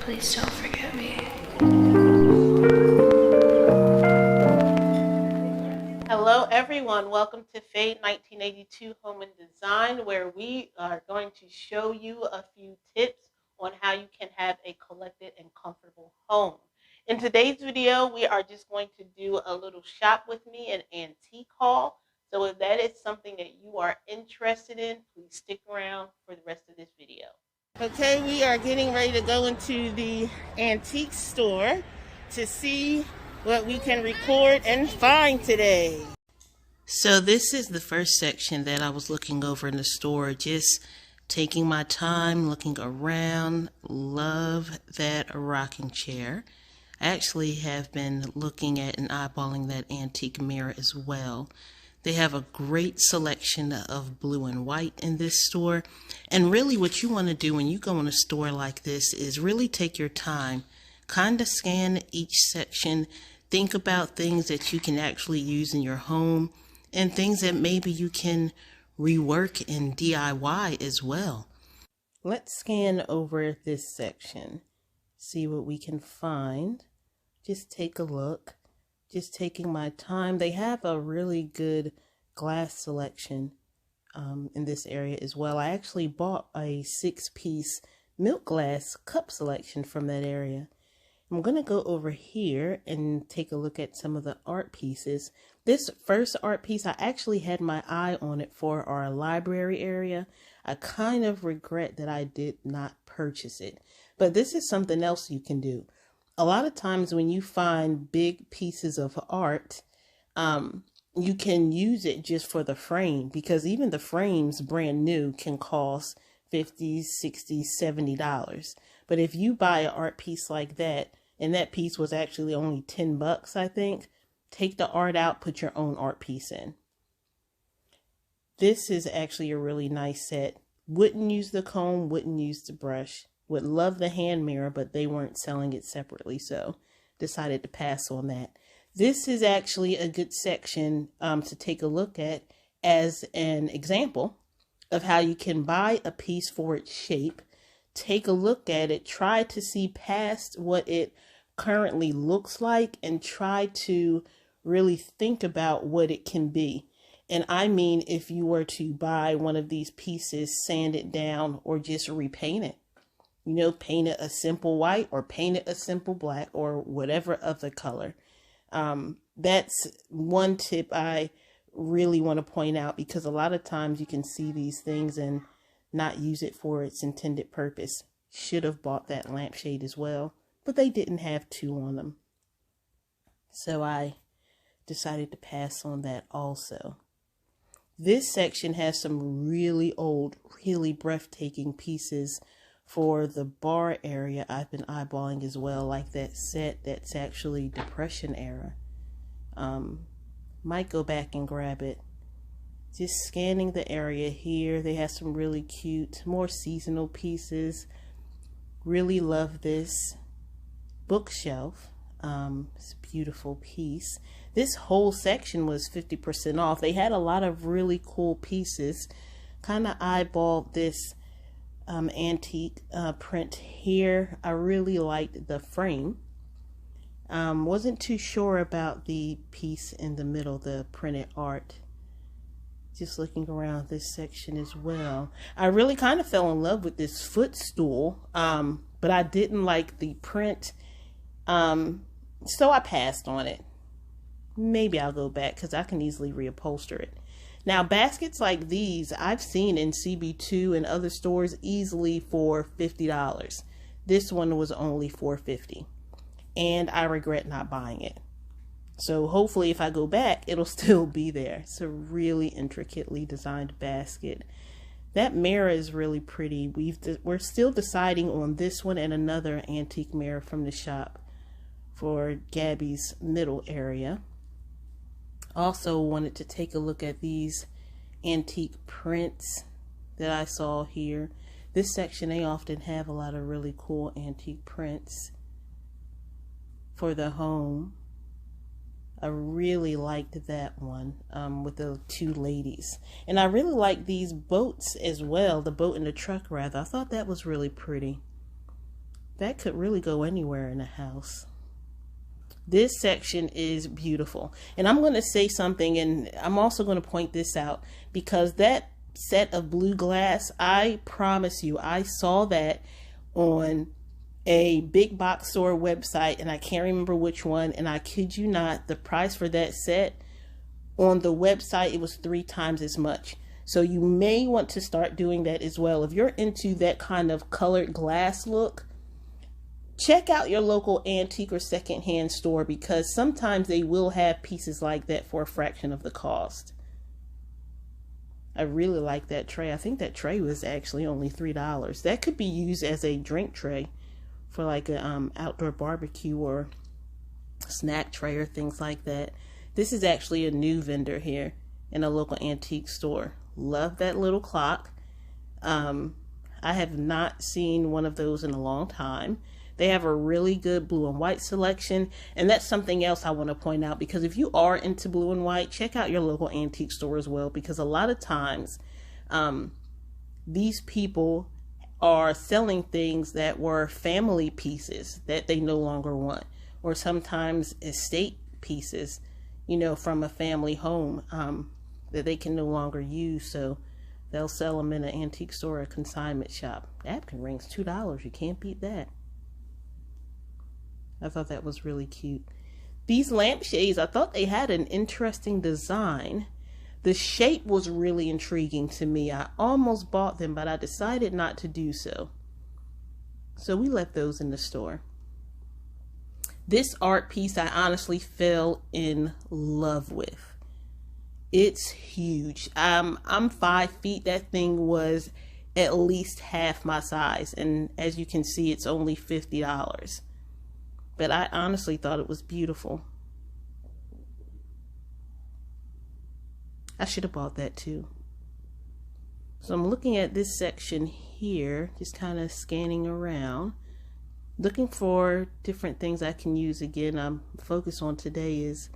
Please don't forget me. Hello everyone, welcome to Fade 1982 Home and Design, where we are going to show you a few tips on how you can have a collected and comfortable home. In today's video, we are just going to do a little shop with me, an antique haul. So if that is something that you are interested in, please stick around for the rest of this video. Okay, we are getting ready to go into the antique store to see what we can record and find today. So this is the first section that I was looking over in the store, just taking my time, looking around. Love that rocking chair. I actually have been looking at and eyeballing that antique mirror as well. They have a great selection of blue and white in this store. And really what you want to do when you go in a store like this is really take your time, kind of scan each section, think about things that you can actually use in your home and things that maybe you can rework in DIY as well. Let's scan over this section, see what we can find. Just take a look. Just taking my time. They have a really good glass selection in this area as well. I actually bought a 6-piece milk glass cup selection from that area. I'm going to go over here and take a look at some of the art pieces. This first art piece, I actually had my eye on it for our library area. I kind of regret that I did not purchase it, but this is something else you can do. A lot of times when you find big pieces of art, you can use it just for the frame, because even the frames brand new can cost $50, $60, $70. But if you buy an art piece like that, and that piece was actually only 10 bucks, I think, take the art out, put your own art piece in. This is actually a really nice set. Wouldn't use the comb, wouldn't use the brush. Would love the hand mirror, but they weren't selling it separately, so decided to pass on that. This is actually a good section to take a look at as an example of how you can buy a piece for its shape, take a look at it, try to see past what it currently looks like, and try to really think about what it can be. And I mean, if you were to buy one of these pieces, sand it down, or just repaint it. You know, paint it a simple white or paint it a simple black or whatever other color. That's one tip I really want to point out, because a lot of times you can see these things and not use it for its intended purpose. Should have bought that lampshade as well, but they didn't have 2 on them. So I decided to pass on that also. This section has some really old, really breathtaking pieces for the bar area. I've been eyeballing as well, like that set that's actually Depression era. Might go back and grab it. Just scanning the area here. They have some really cute, more seasonal pieces. Really love this bookshelf. It's a beautiful piece. This whole section was 50% off. They had a lot of really cool pieces. Kind of eyeballed this antique print here. I really liked the frame. Wasn't too sure about the piece in the middle, the printed art. Just looking around this section as well. I really kind of fell in love with this footstool, but I didn't like the print, so I passed on it. Maybe I'll go back because I can easily reupholster it. Now, baskets like these I've seen in CB2 and other stores easily for $50. This one was only $4.50, and I regret not buying it. So hopefully if I go back, it'll still be there. It's a really intricately designed basket. That mirror is really pretty. We're still deciding on this one and another antique mirror from the shop for Gabby's middle area. Also wanted to take a look at these antique prints that I saw here. This section, they often have a lot of really cool antique prints for the home. I really liked that one with the 2 ladies. And I really like these boats as well, the boat and the truck rather. I thought that was really pretty. That could really go anywhere in a house. This section is beautiful. And I'm going to say something, and I'm also going to point this out, because that set of blue glass, I promise you, I saw that on a big box store website, and I can't remember which one, and I kid you not, the price for that set on the website, it was 3 times as much. So you may want to start doing that as well. If you're into that kind of colored glass look, check out your local antique or secondhand store, because sometimes they will have pieces like that for a fraction of the cost. I really like that tray. I think that tray was actually only $3. That could be used as a drink tray for like a outdoor barbecue or snack tray or things like that. This is actually a new vendor here in a local antique store. Love that little clock. I have not seen one of those in a long time. They have a really good blue and white selection, and that's something else I want to point out, because if you are into blue and white, check out your local antique store as well, because a lot of times these people are selling things that were family pieces that they no longer want, or sometimes estate pieces, you know, from a family home that they can no longer use, so they'll sell them in an antique store or a consignment shop. Napkin rings, $2. You can't beat that. I thought that was really cute. These lampshades, I thought they had an interesting design. The shape was really intriguing to me. I almost bought them, but I decided not to do so. So we left those in the store. This art piece I honestly fell in love with. It's huge. I'm 5 feet. That thing was at least half my size. And as you can see, it's only $50. But I honestly thought it was beautiful. I should have bought that too. So I'm looking at this section here, just kind of scanning around, looking for different things I can use. Again, I'm focused on today is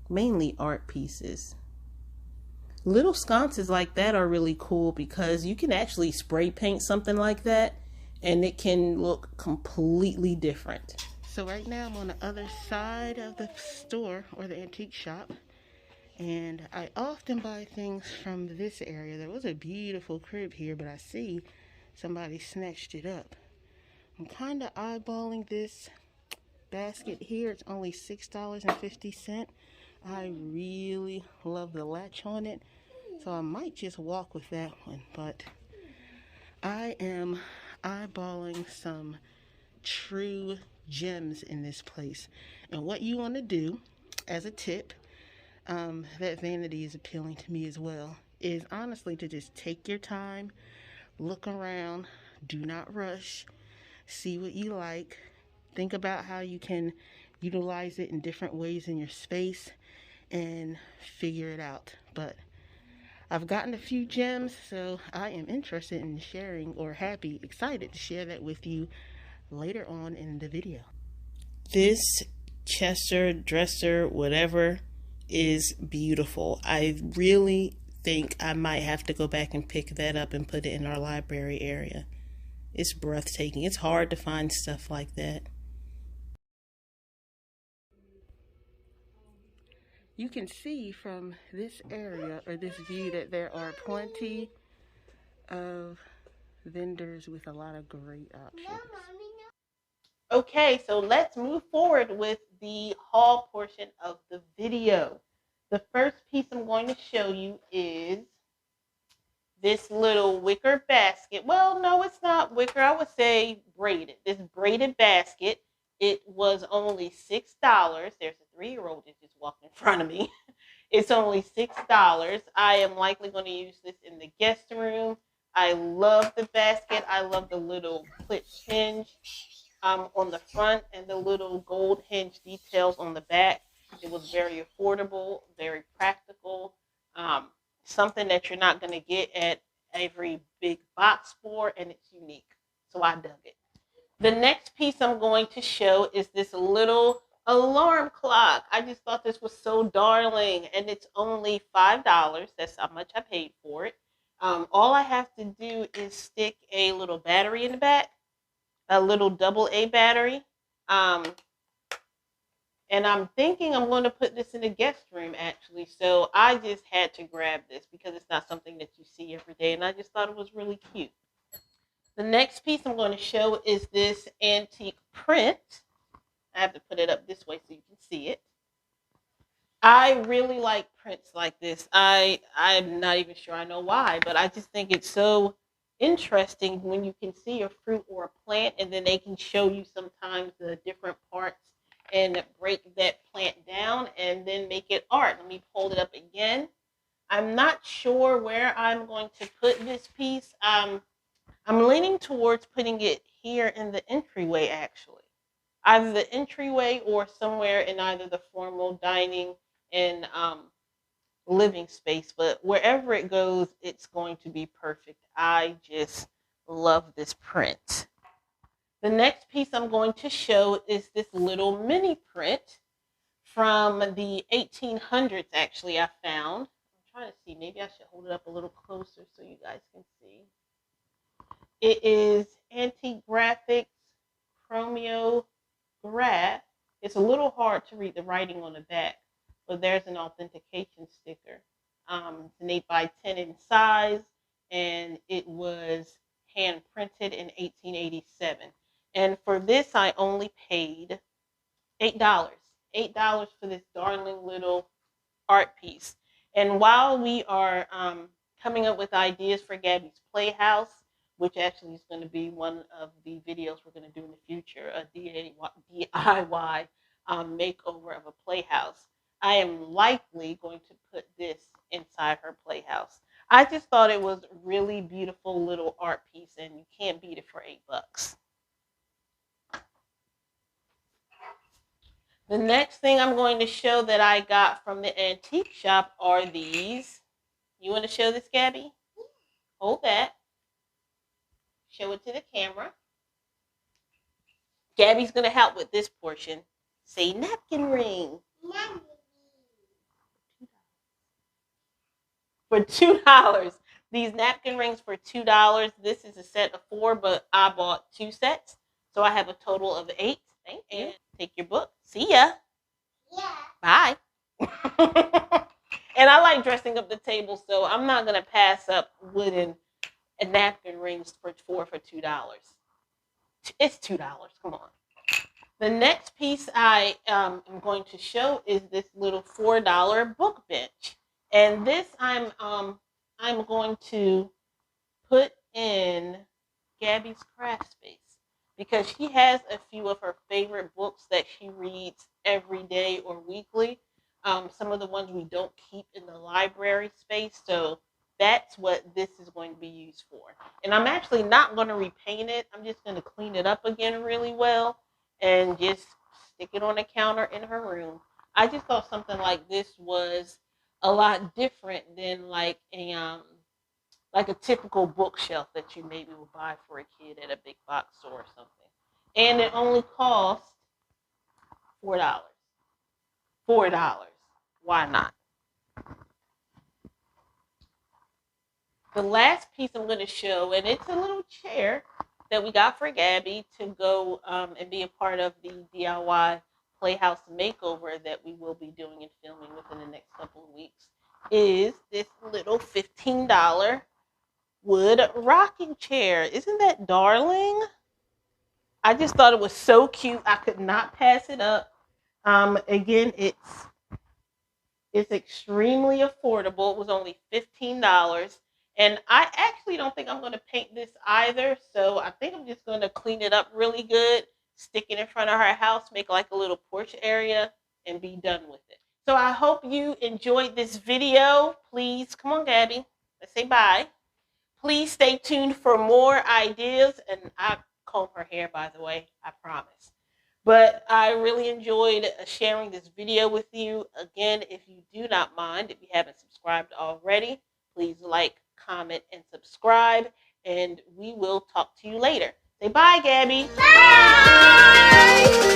mainly art pieces. Little sconces like that are really cool, because you can actually spray paint something like that and it can look completely different. So right now I'm on the other side of the store, or the antique shop, and I often buy things from this area. There was a beautiful crib here, but I see somebody snatched it up. I'm kind of eyeballing this basket here. It's only $6.50. I really love the latch on it, so I might just walk with that one, but I am eyeballing some true gems in this place. And what you want to do as a tip, that vanity is appealing to me as well, is honestly to just take your time, look around, do not rush, see what you like, think about how you can utilize it in different ways in your space, and figure it out. But I've gotten a few gems, so I am interested in sharing, or excited to share that with you later on in the video. This Chester, dresser, whatever, is beautiful. I really think I might have to go back and pick that up and put it in our library area. It's breathtaking. It's hard to find stuff like that. You can see from this area, or this view, that there are plenty of vendors with a lot of great options. Okay, so let's move forward with the haul portion of the video. The first piece I'm going to show you is this little wicker basket. Well, no, it's not wicker. I would say braided. This braided basket. It was only $6. There's a 3-year-old that just walked in front of me. It's only $6. I am likely going to use this in the guest room. I love the basket. I love the little clip hinge on the front and the little gold hinge details on the back. It was very affordable, very practical, something that you're not going to get at every big box store, and it's unique. So I dug it. The next piece I'm going to show is this little alarm clock. I just thought this was so darling, and it's only $5. That's how much I paid for it. All I have to do is stick a little battery in the back, a little AA battery. Um, and I'm thinking I'm going to put this in the guest room actually. So I just had to grab this because it's not something that you see every day. And I just thought it was really cute. The next piece I'm going to show is this antique print. I have to put it up this way so you can see it. I really like prints like this. I'm not even sure I know why, but I just think it's so interesting when you can see a fruit or a plant and then they can show you sometimes the different parts and break that plant down and then make it art. Let me hold it up again. I'm not sure where I'm going to put this piece. I'm leaning towards putting it here in the entryway actually. Either the entryway or somewhere in either the formal dining and living space. But wherever it goes, it's going to be perfect. I just love this print. The next piece I'm going to show is this little mini print from the 1800s, actually, I found. I'm trying to see. Maybe I should hold it up a little closer so you guys can see. It is Antique Graphics Chromeo Graph. It's a little hard to read the writing on the back, but there's an authentication sticker. It's an 8 by 10 in size, and it was hand printed in 1887. And for this, I only paid $8. $8 for this darling little art piece. And while we are coming up with ideas for Gabby's Playhouse, which actually is going to be one of the videos we're going to do in the future, a DIY makeover of a playhouse, I am likely going to put this inside her playhouse. I just thought it was a really beautiful little art piece, and you can't beat it for $8. The next thing I'm going to show that I got from the antique shop are these. You want to show this, Gabby? Hold that. Show it to the camera. Gabby's going to help with this portion. Say napkin ring. For $2. These napkin rings for $2. This is a set of 4, but I bought 2 sets. So I have a total of 8. Thank you. And take your book. See ya. Yeah. Bye. And I like dressing up the table, so I'm not going to pass up wooden and napkin rings for $2. It's $2. Come on. The next piece I am going to show is this little $4 book bench, and this I'm going to put in Gabby's craft space because she has a few of her favorite books that she reads every day or weekly. Some of the ones we don't keep in the library space, so that's what this is going to be used for. And I'm actually not going to repaint it. I'm just going to clean it up again really well and just stick it on the counter in her room. I just thought something like this was a lot different than like a typical bookshelf that you maybe would buy for a kid at a big box store or something. And it only cost $4. $4. Why not? The last piece I'm going to show, and it's a little chair that we got for Gabby to go and be a part of the DIY Playhouse makeover that we will be doing and filming within the next couple of weeks, is this little $15 wood rocking chair. Isn't that darling? I just thought it was so cute. I could not pass it up. Again, it's extremely affordable. It was only $15. And I actually don't think I'm going to paint this either. So I think I'm just going to clean it up really good, stick it in front of her house, make like a little porch area, and be done with it. So I hope you enjoyed this video. Please, come on, Gabby. Let's say bye. Please stay tuned for more ideas. And I comb her hair, by the way, I promise. But I really enjoyed sharing this video with you. Again, if you do not mind, if you haven't subscribed already, please like, comment, and subscribe. And we will talk to you later. Say bye, Gabby. Bye.